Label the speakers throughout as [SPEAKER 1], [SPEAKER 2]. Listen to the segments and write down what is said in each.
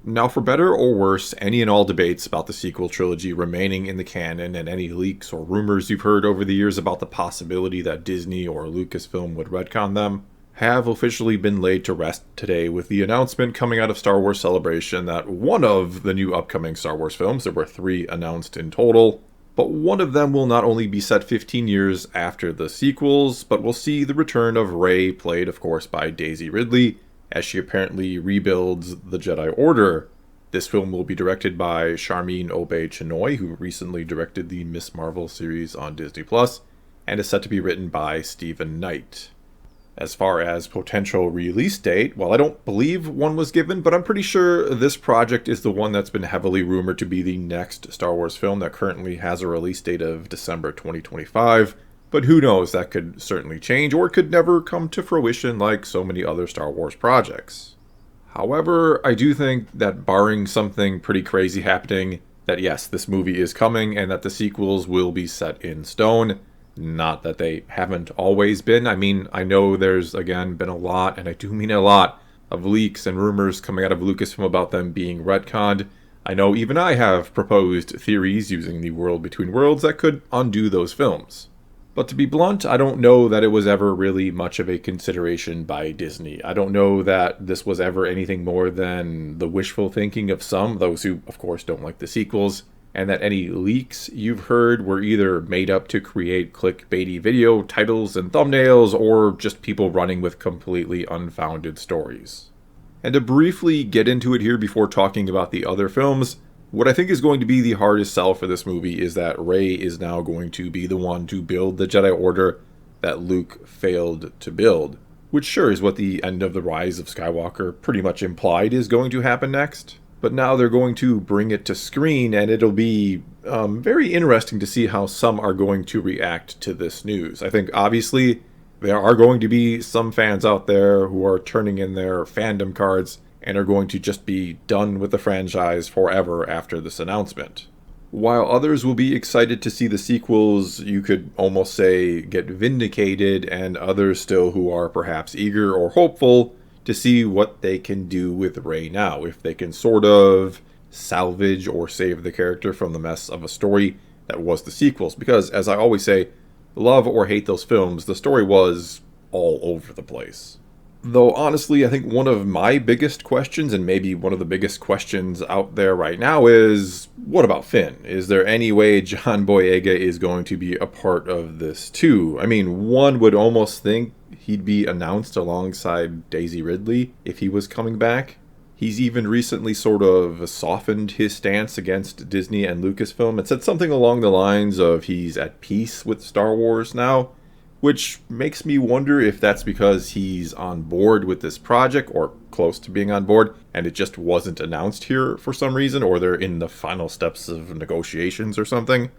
[SPEAKER 1] Now, for better or worse, any and all debates about the sequel trilogy remaining in the canon and any leaks or rumors you've heard over the years about the possibility that Disney or Lucasfilm would retcon them have officially been laid to rest today with the announcement coming out of Star Wars Celebration that one of the new upcoming Star Wars films, there were 3 announced in total, but one of them will not only be set 15 years after the sequels, but will see the return of Rey, played of course by Daisy Ridley, as she apparently rebuilds the Jedi Order. This film will be directed by Charmin Obey-Chinoy, who recently directed the Miss Marvel series on Disney+, and is set to be written by Stephen Knight. As far as potential release date, well, I don't believe one was given, but I'm pretty sure this project is the one that's been heavily rumored to be the next Star Wars film that currently has a release date of December 2025. But who knows, that could certainly change, or could never come to fruition like so many other Star Wars projects. However, I do think that barring something pretty crazy happening, that yes, this movie is coming and that the sequels will be set in stone. Not that they haven't always been. I mean, I know there's, again, been a lot, and I do mean a lot, of leaks and rumors coming out of Lucasfilm about them being retconned. I know even I have proposed theories using the World Between Worlds that could undo those films. But to be blunt, I don't know that it was ever really much of a consideration by Disney. I don't know that this was ever anything more than the wishful thinking of some, those who, of course, don't like the sequels, and that any leaks you've heard were either made up to create clickbaity video titles and thumbnails, or just people running with completely unfounded stories. And to briefly get into it here before talking about the other films, what I think is going to be the hardest sell for this movie is that Rey is now going to be the one to build the Jedi Order that Luke failed to build. Which sure is what the end of the Rise of Skywalker pretty much implied is going to happen next. But now they're going to bring it to screen, and it'll be very interesting to see how some are going to react to this news. I think obviously there are going to be some fans out there who are turning in their fandom cards and are going to just be done with the franchise forever after this announcement. While others will be excited to see the sequels, you could almost say get vindicated, and others still who are perhaps eager or hopeful to see what they can do with Rey now, if they can sort of salvage or save the character from the mess of a story that was the sequels. Because, as I always say, love or hate those films, the story was all over the place. Though honestly, I think one of my biggest questions, and maybe one of the biggest questions out there right now, is what about Finn? Is there any way John Boyega is going to be a part of this too? I mean, one would almost think he'd be announced alongside Daisy Ridley if he was coming back. He's even recently sort of softened his stance against Disney and Lucasfilm and said something along the lines of he's at peace with Star Wars now, which makes me wonder if that's because he's on board with this project, or close to being on board, and it just wasn't announced here for some reason, or they're in the final steps of negotiations or something.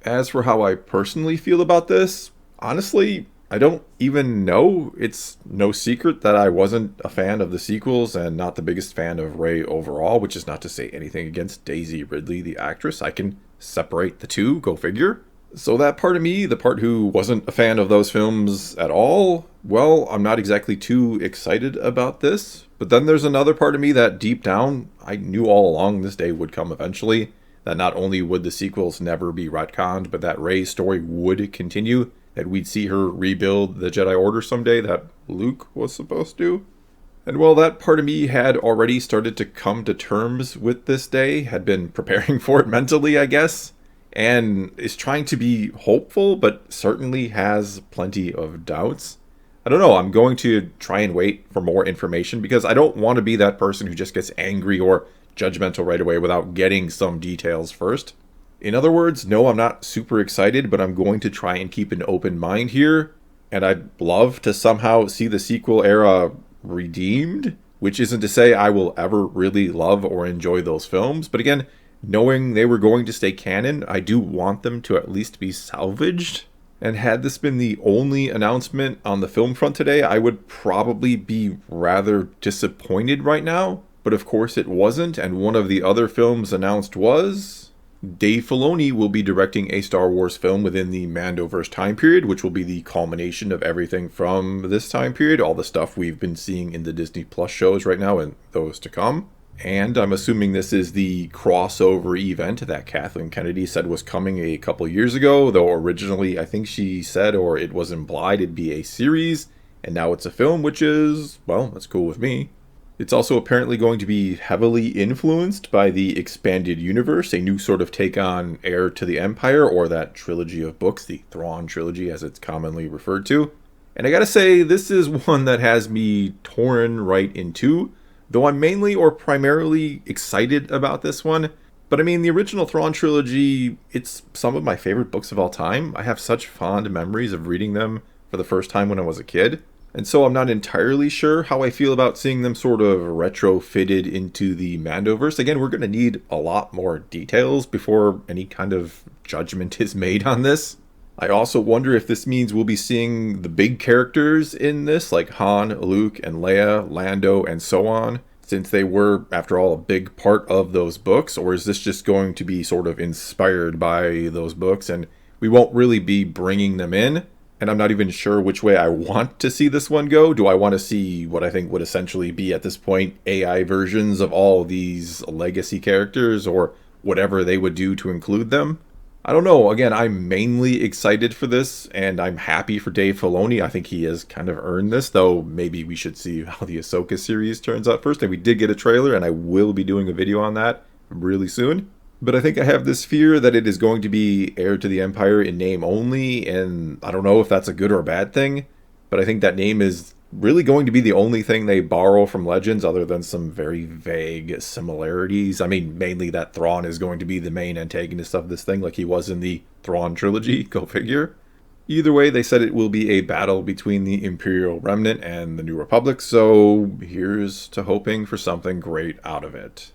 [SPEAKER 1] As for how I personally feel about this, honestly, I don't even know. It's no secret that I wasn't a fan of the sequels and not the biggest fan of Rey overall, which is not to say anything against Daisy Ridley, the actress. I can separate the two, go figure. So that part of me, the part who wasn't a fan of those films at all, well, I'm not exactly too excited about this. But then there's another part of me that deep down, I knew all along this day would come eventually. That not only would the sequels never be retconned, but that Rey's story would continue. That we'd see her rebuild the Jedi Order someday that Luke was supposed to. And well, that part of me had already started to come to terms with this day, had been preparing for it mentally, I guess, and is trying to be hopeful, but certainly has plenty of doubts. I don't know, I'm going to try and wait for more information because I don't want to be that person who just gets angry or judgmental right away without getting some details first. In other words, no, I'm not super excited, but I'm going to try and keep an open mind here, and I'd love to somehow see the sequel era redeemed, which isn't to say I will ever really love or enjoy those films, but again, knowing they were going to stay canon, I do want them to at least be salvaged. And had this been the only announcement on the film front today, I would probably be rather disappointed right now. But of course it wasn't, and one of the other films announced was Dave Filoni will be directing a Star Wars film within the Mandoverse time period, which will be the culmination of everything from this time period, all the stuff we've been seeing in the Disney Plus shows right now and those to come. And I'm assuming this is the crossover event that Kathleen Kennedy said was coming a couple years ago, though originally I think she said, or it was implied, it'd be a series, and now it's a film, which is, well, that's cool with me. It's also apparently going to be heavily influenced by the expanded universe, a new sort of take on Heir to the Empire, or that trilogy of books, the Thrawn trilogy as it's commonly referred to. And I gotta say, this is one that has me torn right in two, though I'm mainly or primarily excited about this one. But I mean, the original Thrawn trilogy, it's some of my favorite books of all time. I have such fond memories of reading them for the first time when I was a kid. And so I'm not entirely sure how I feel about seeing them sort of retrofitted into the Mandoverse. Again, we're going to need a lot more details before any kind of judgment is made on this. I also wonder if this means we'll be seeing the big characters in this, like Han, Luke, and Leia, Lando, and so on, since they were, after all, a big part of those books, or is this just going to be sort of inspired by those books, and we won't really be bringing them in? And I'm not even sure which way I want to see this one go. Do I want to see what I think would essentially be, at this point, AI versions of all these legacy characters, or whatever they would do to include them? I don't know. Again, I'm mainly excited for this, and I'm happy for Dave Filoni. I think he has kind of earned this, though maybe we should see how the Ahsoka series turns out first. And we did get a trailer, and I will be doing a video on that really soon. But I think I have this fear that it is going to be Heir to the Empire in name only, and I don't know if that's a good or a bad thing, but I think that name is really going to be the only thing they borrow from Legends, other than some very vague similarities. I mean, mainly that Thrawn is going to be the main antagonist of this thing, like he was in the Thrawn trilogy, go figure. Either way, they said it will be a battle between the Imperial Remnant and the New Republic, so here's to hoping for something great out of it.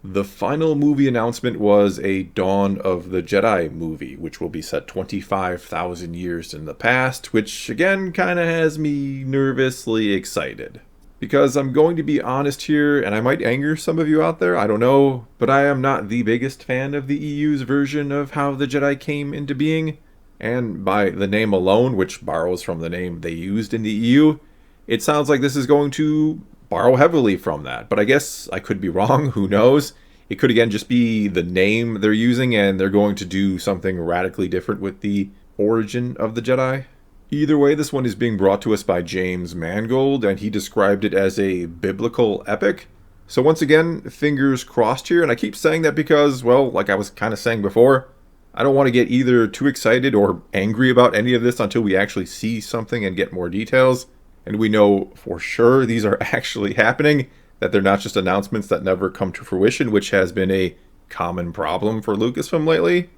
[SPEAKER 1] The final movie announcement was a Dawn of the Jedi movie, which will be set 25,000 years in the past, which again kind of has me nervously excited. Because I'm going to be honest here, and I might anger some of you out there, I don't know, but I am not the biggest fan of the EU's version of how the Jedi came into being. And by the name alone, which borrows from the name they used in the EU, it sounds like this is going to borrow heavily from that. But I guess I could be wrong, who knows? It could again just be the name they're using and they're going to do something radically different with the origin of the Jedi. Either way, this one is being brought to us by James Mangold, and he described it as a biblical epic. So once again, fingers crossed here, and I keep saying that because, well, like I was kind of saying before, I don't want to get either too excited or angry about any of this until we actually see something and get more details. And we know for sure these are actually happening, that they're not just announcements that never come to fruition, which has been a common problem for Lucasfilm lately.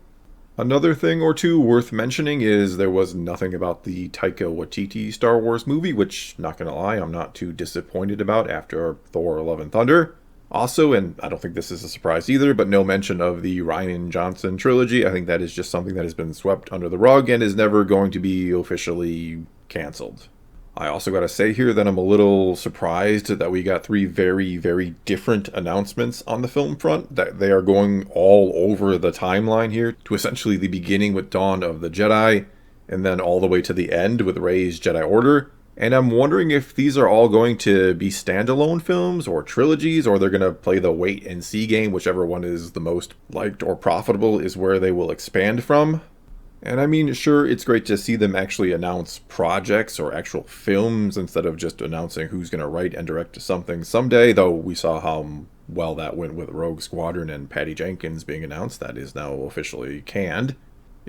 [SPEAKER 1] Another thing or two worth mentioning is there was nothing about the Taika Waititi Star Wars movie, which, not gonna lie, I'm not too disappointed about after Thor: Love and Thunder. Also, and I don't think this is a surprise either, but no mention of the Rian Johnson trilogy. I think that is just something that has been swept under the rug and is never going to be officially canceled. I also gotta say here that I'm a little surprised that we got three very, very different announcements on the film front, that they are going all over the timeline here, to essentially the beginning with Dawn of the Jedi, and then all the way to the end with Rey's Jedi Order. And I'm wondering if these are all going to be standalone films or trilogies, or they're going to play the wait and see game, whichever one is the most liked or profitable is where they will expand from. And I mean, sure, it's great to see them actually announce projects or actual films instead of just announcing who's going to write and direct something someday, though we saw how well that went with Rogue Squadron and Patty Jenkins being announced. That is now officially canned.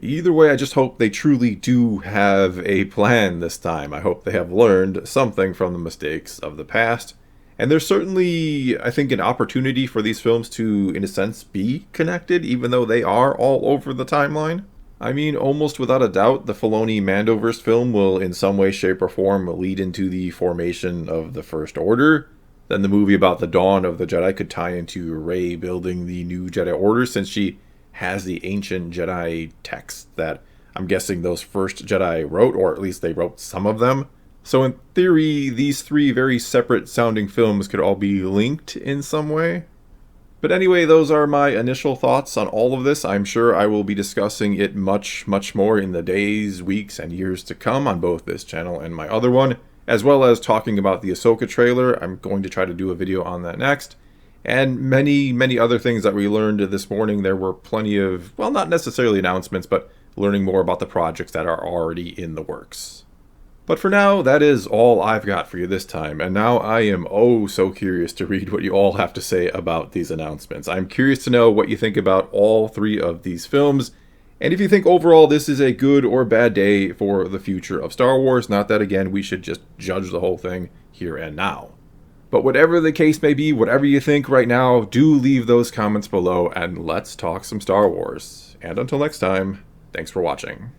[SPEAKER 1] Either way, I just hope they truly do have a plan this time. I hope they have learned something from the mistakes of the past. And there's certainly, I think, an opportunity for these films to, in a sense, be connected, even though they are all over the timeline. I mean, almost without a doubt, the Filoni Mandoverse film will in some way, shape, or form lead into the formation of the First Order. Then the movie about the dawn of the Jedi could tie into Rey building the new Jedi Order, since she has the ancient Jedi texts that I'm guessing those first Jedi wrote, or at least they wrote some of them. So in theory, these three very separate sounding films could all be linked in some way. But anyway, those are my initial thoughts on all of this. I'm sure I will be discussing it much, much more in the days, weeks, and years to come on both this channel and my other one, as well as talking about the Ahsoka trailer. I'm going to try to do a video on that next. and many, many other things that we learned this morning. There were plenty of, well, not necessarily announcements, but learning more about the projects that are already in the works. But for now, that is all I've got for you this time, and now I am oh so curious to read what you all have to say about these announcements. I'm curious to know what you think about all three of these films, and if you think overall this is a good or bad day for the future of Star Wars. Not that, again, we should just judge the whole thing here and now. But whatever the case may be, whatever you think right now, do leave those comments below, and let's talk some Star Wars. And until next time, thanks for watching.